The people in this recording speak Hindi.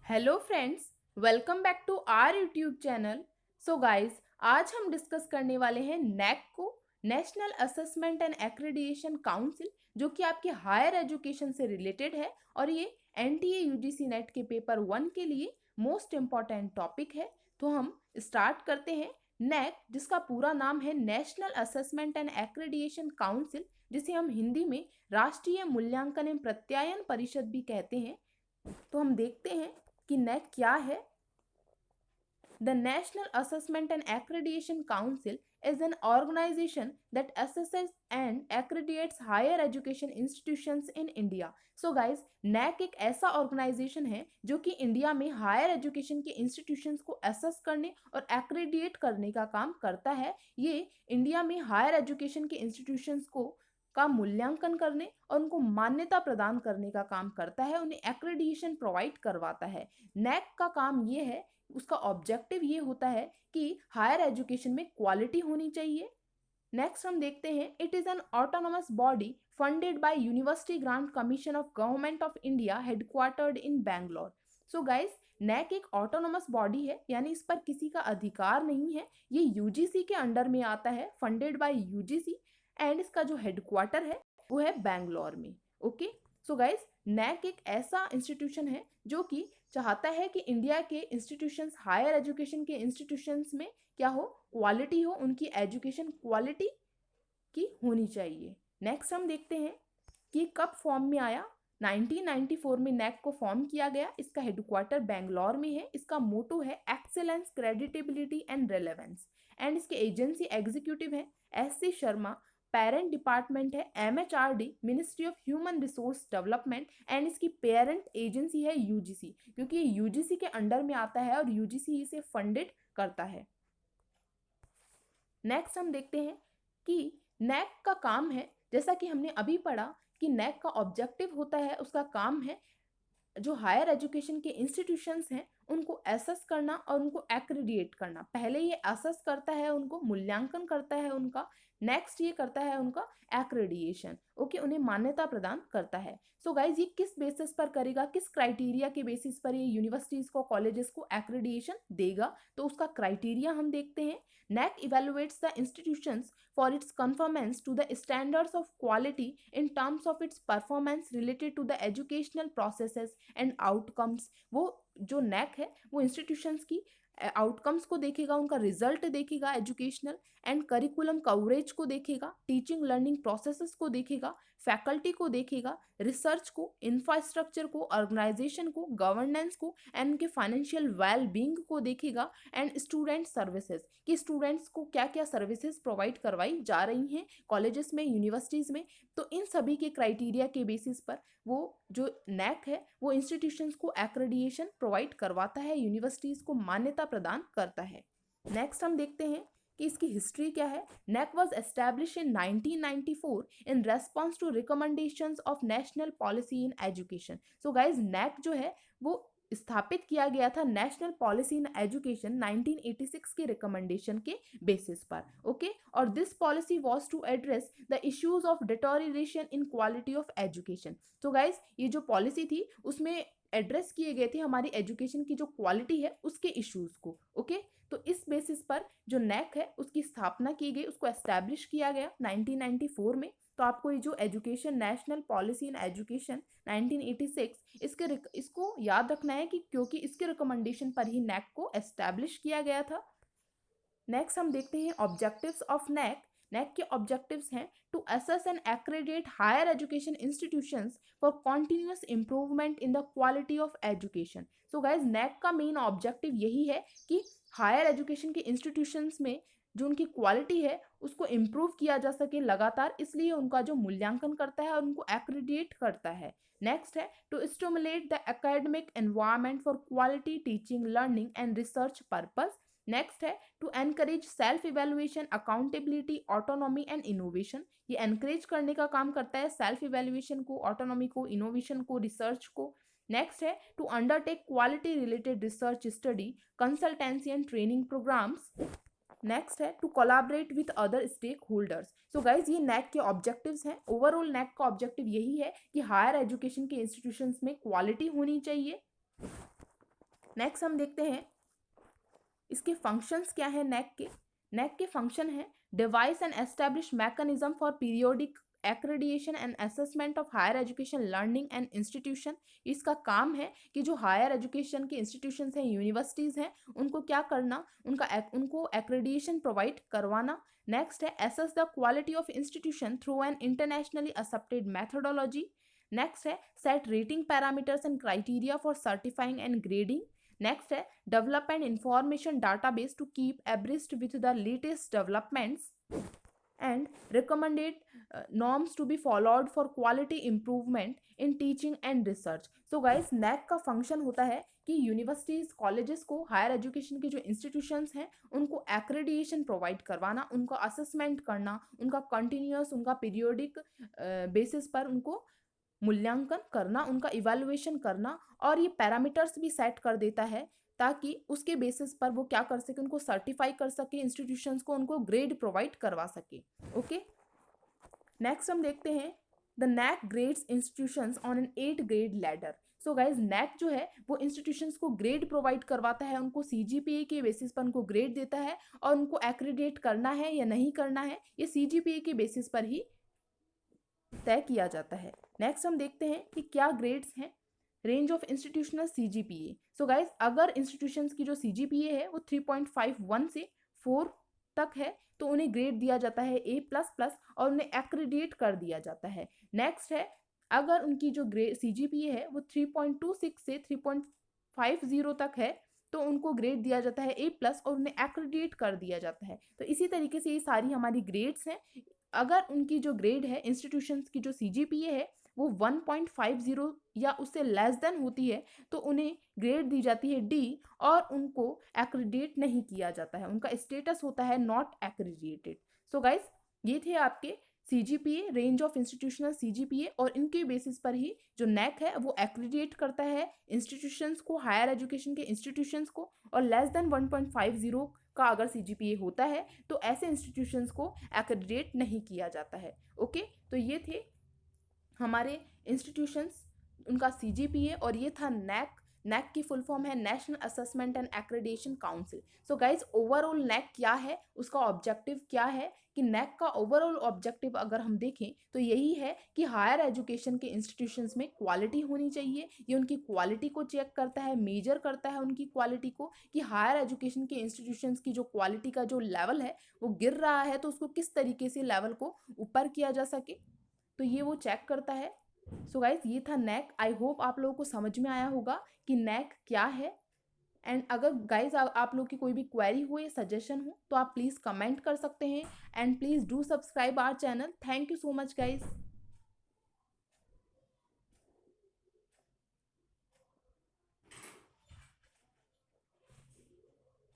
Hello friends, welcome back to our YouTube channel. So guys, आज हम डिस्कस करने वाले हैं नैक को, national assessment and accreditation council, जो कि आपके हायर एजुकेशन से रिलेटेड है और ये एनटीए यूजीसी नेट के पेपर 1 के लिए मोस्ट इम्पॉर्टेंट टॉपिक है। तो हम स्टार्ट करते हैं। नैक, जिसका पूरा नाम है national assessment and accreditation council, जिसे हम हिंदी में राष्ट्रीय मूल्यांकन एवं प्रत्यायन परिषद भी कहते हैं। तो हम देखते हैं कि नेक क्या है। The National Assessment and Accreditation Council is an organization that assesses and accreditates higher education institutions in India. So guys, NAC एक ऐसा ऑर्गेनाइजेशन है जो कि इंडिया में हायर एजुकेशन के इंस्टीट्यूशंस को असेस करने और एक्रेडिएट करने का काम करता है। ये इंडिया में हायर एजुकेशन के इंस्टीट्यूशंस को का मूल्यांकन करने और उनको मान्यता प्रदान करने का काम करता है, उन्हें एक्रेडिटेशन प्रोवाइड करवाता है। नैक का काम ये है, उसका ऑब्जेक्टिव ये होता है कि हायर एजुकेशन में क्वालिटी होनी चाहिए। नेक्स्ट हम देखते हैं, it is an autonomous body funded by University Grant Commission of Government of India headquartered in Bangalore. So guys, NAAC एक ऑटोनोमस बॉडी है, यानी इस पर किसी का अधिकार नहीं है। ये यूजीसी के अंडर में आता है, फंडेड बाय यूजीसी, एंड इसका जो हेडक्वार्टर है वो है बैंगलोर में। ओके, सो गाइस, नैक एक ऐसा इंस्टीट्यूशन है जो कि चाहता है कि इंडिया के इंस्टीट्यूशंस, हायर एजुकेशन के इंस्टीट्यूशंस में क्या हो, क्वालिटी हो, उनकी एजुकेशन क्वालिटी की होनी चाहिए। नेक्स्ट हम देखते हैं कि कब फॉर्म में आया। 1994 में नैक को फॉर्म किया गया। इसका हेडक्वार्टर बेंगलोर में है। इसका मोटो है excellence, creditability and relevance, and इसके एजेंसी एग्जीक्यूटिव है एससी शर्मा। पेरेंट डिपार्टमेंट है MHRD, ministry of human resource development, and इसकी पेरेंट एजेंसी है यूजीसी, क्योंकि ये यूजीसी के अंडर में आता है और यूजीसी इसे फंडेड करता है। नेक्स्ट हम देखते हैं कि नैक का काम है, जैसा कि हमने अभी पढ़ा कि नैक का ऑब्जेक्टिव होता है, उसका काम है जो हायर एजुकेशन के इंस्टीट्यूशंस हैं उनको असेस करना और उनको एक्रेडिएट करना। पहले ये असेस करता है, उनको मूल्यांकन करता है उनका, नेक्स्ट ये करता है उनका एक्रेडिएशन। ओके, उन्हें मान्यता प्रदान करता है। सो गाइज, ये किस बेसिस पर करेगा, किस क्राइटेरिया के बेसिस पर ये यूनिवर्सिटीज को, कॉलेजेस को एक्रेडिएशन देगा, तो उसका क्राइटेरिया हम देखते हैं। NAC evaluates the institutions for its conformance to the standards of quality in terms of its performance related to the educational processes and outcomes। वो जो NAC है वो इंस्टीट्यूशंस की आउटकम्स को देखेगा, उनका रिजल्ट देखेगा, एजुकेशनल एंड करिकुलम कवरेज को देखेगा, टीचिंग लर्निंग प्रोसेसेस को देखेगा, फैकल्टी को देखेगा, रिसर्च को, इंफ्रास्ट्रक्चर को, ऑर्गेनाइजेशन को, गवर्नेंस को, एंड उनके फाइनेंशियल वेल बींग को देखेगा, एंड स्टूडेंट सर्विसेज कि स्टूडेंट्स को क्या क्या सर्विसेज प्रोवाइड करवाई जा रही हैं कॉलेजेस में, यूनिवर्सिटीज़ में। तो इन सभी के क्राइटेरिया के बेसिस पर वो जो नैक है वो इंस्टीट्यूशंस को एक्रेडिएशन प्रोवाइड करवाता है, यूनिवर्सिटीज़ को मान्यता प्रदान करता है। नेक्स्ट हम देखते हैं कि इसकी हिस्ट्री क्या है। NAAC was establish in 1994 in response to recommendations of national policy in education. So guys, NAAC जो है वो स्थापित किया गया था नेशनल पॉलिसी इन एजुकेशन 1986 के रिकमेंडेशन के बेसिस पर। ओके, और this policy was to address the issues of deterioration in quality of education. तो गाइज, ये जो पॉलिसी थी उसमें एड्रेस किए गए थे हमारी एजुकेशन की जो क्वालिटी है उसके इश्यूज को। ओके, तो इस बेसिस पर जो नैक है उसकी स्थापना की गई, उसको एस्टैब्लिश किया गया 1994 में। तो आपको ये जो education, national policy in education 1986, इसको याद रखना है कि क्योंकि इसके रिकमेंडेशन पर ही नैक को एस्टैब्लिश किया गया था। नेक्स्ट हम देखते हैं ऑब्जेक्टिव्स ऑफ नैक। नैक के ऑब्जेक्टिव्स हैं to assess and accredit higher education institutions for continuous improvement in the quality of education. So guys, NAAC का मेन ऑब्जेक्टिव यही है कि हायर एजुकेशन के इंस्टीट्यूशंस में जो उनकी क्वालिटी है उसको इम्प्रूव किया जा सके लगातार, इसलिए उनका जो मूल्यांकन करता है और उनको एक्रेडिएट करता है। नेक्स्ट है to stimulate the academic environment for quality teaching, learning and research purpose. Next है to encourage self evaluation, accountability, autonomy and innovation. ये एनकरेज करने का काम करता है सेल्फ इवेल्युएशन को, ऑटोनॉमी को, इनोवेशन को, रिसर्च को। नेक्स्ट है to undertake quality related research study, consultancy and training programmes. Next है to collaborate with other stakeholders. So guys, ये नैक के ऑब्जेक्टिव्स हैं। ओवरऑल नैक का ऑब्जेक्टिव यही है कि हायर एजुकेशन के इंस्टीट्यूशंस में क्वालिटी होनी चाहिए, नेक्स्ट हम देखते हैं इसके फंक्शंस क्या है नेक के। नेक के फंक्शन है devise and establish mechanism for periodic accreditation and assessment of higher education learning and institution. इसका काम है कि जो हायर एजुकेशन के इंस्टीट्यूशंस हैं, यूनिवर्सिटीज़ हैं, उनको क्या करना, उनको एक्रेडिएशन प्रोवाइड करवाना। नेक्स्ट है assess the quality of institution through an internationally accepted methodology. Next है set rating parameters and criteria for certifying and grading. Next है develop an information database to keep abreast with the latest developments and recommended norms to be followed for quality improvement in teaching and research. So guys, NAAC का फंक्शन होता है कि यूनिवर्सिटीज़ कॉलेजेस को, हायर एजुकेशन के जो इंस्टीट्यूशंस हैं, उनको एक्रेडिएशन प्रोवाइड करवाना, उनका असेसमेंट करना, उनका कंटिन्यूअस, उनका पीरियोडिक बेसिस पर उनको मूल्यांकन करना, उनका इवैल्यूएशन करना, और ये पैरामीटर्स भी सेट कर देता है ताकि उसके बेसिस पर वो क्या कर सके, उनको सर्टिफाई कर सके, इंस्टीट्यूशंस को उनको ग्रेड प्रोवाइड करवा सके। ओके, नेक्स्ट हम देखते हैं the NAAC grades institutions on an 8 grade ladder. So guys, NAAC जो है वो इंस्टीट्यूशंस को ग्रेड प्रोवाइड करवाता है, उनको सीजीपीए के बेसिस पर उनको ग्रेड देता है, और उनको एक्रीडेट करना है या नहीं करना है ये सीजीपीए के बेसिस पर ही तय किया जाता है। नेक्स्ट हम देखते हैं कि क्या ग्रेड्स हैं। Range of institutional CGPA. So guys, अगर इंस्टीट्यूशंस की जो सीजीपीए है वो 3.51 से 4 तक है तो उन्हें ग्रेड दिया जाता है A++ और उन्हें एक्रीडिएट कर दिया जाता है। नेक्स्ट है अगर उनकी जो ग्रेड सीजीपीए है वो 3.26 से 3.50 तक है तो उनको ग्रेड दिया जाता है A+ और उन्हें एक्रीडिएट कर दिया जाता है। तो इसी तरीके से ये सारी हमारी ग्रेड्स हैं। अगर उनकी जो ग्रेड है, इंस्टीट्यूशंस की जो सीजीपीए है वो 1.50 या उससे लेस देन होती है तो उन्हें ग्रेड दी जाती है D और उनको एक्रीडिएट नहीं किया जाता है, उनका स्टेटस होता है नॉट एक्रीडिएटेड। सो गाइज, ये थे आपके CGPA, range of institutional CGPA, और इनके बेसिस पर ही जो नैक है वो एक्रीडिएट करता है इंस्टीट्यूशंस को, हायर एजुकेशन के इंस्टीट्यूशंस को, और लेस देन 1.50 का अगर सीजीपीए होता है तो ऐसे इंस्टीट्यूशंस को एक्रीडिएट नहीं किया जाता है। ओके, तो ये थे हमारे इंस्टीट्यूशंस, उनका सीजीपीए, और ये था नैक। नैक की फुल फॉर्म है national assessment and accreditation council. So guys, overall NAAC क्या है, उसका ऑब्जेक्टिव क्या है, कि नैक का ओवरऑल ऑब्जेक्टिव अगर हम देखें तो यही है कि हायर एजुकेशन के इंस्टीट्यूशंस में क्वालिटी होनी चाहिए। ये उनकी क्वालिटी को चेक करता है, मेजर करता है उनकी क्वालिटी को, कि हायर एजुकेशन के इंस्टीट्यूशंस की जो क्वालिटी का जो लेवल है वो गिर रहा है तो उसको किस तरीके से लेवल को ऊपर किया जा सके, तो ये वो चेक करता है। सो गाइज, ये था नैक। आई होप आप लोगों को समझ में आया होगा कि नैक क्या है। एंड अगर गाइज आप लोग की कोई भी क्वेरी हो या सजेशन हो तो आप प्लीज़ कमेंट कर सकते हैं, and please do subscribe our channel. Thank you so much guys.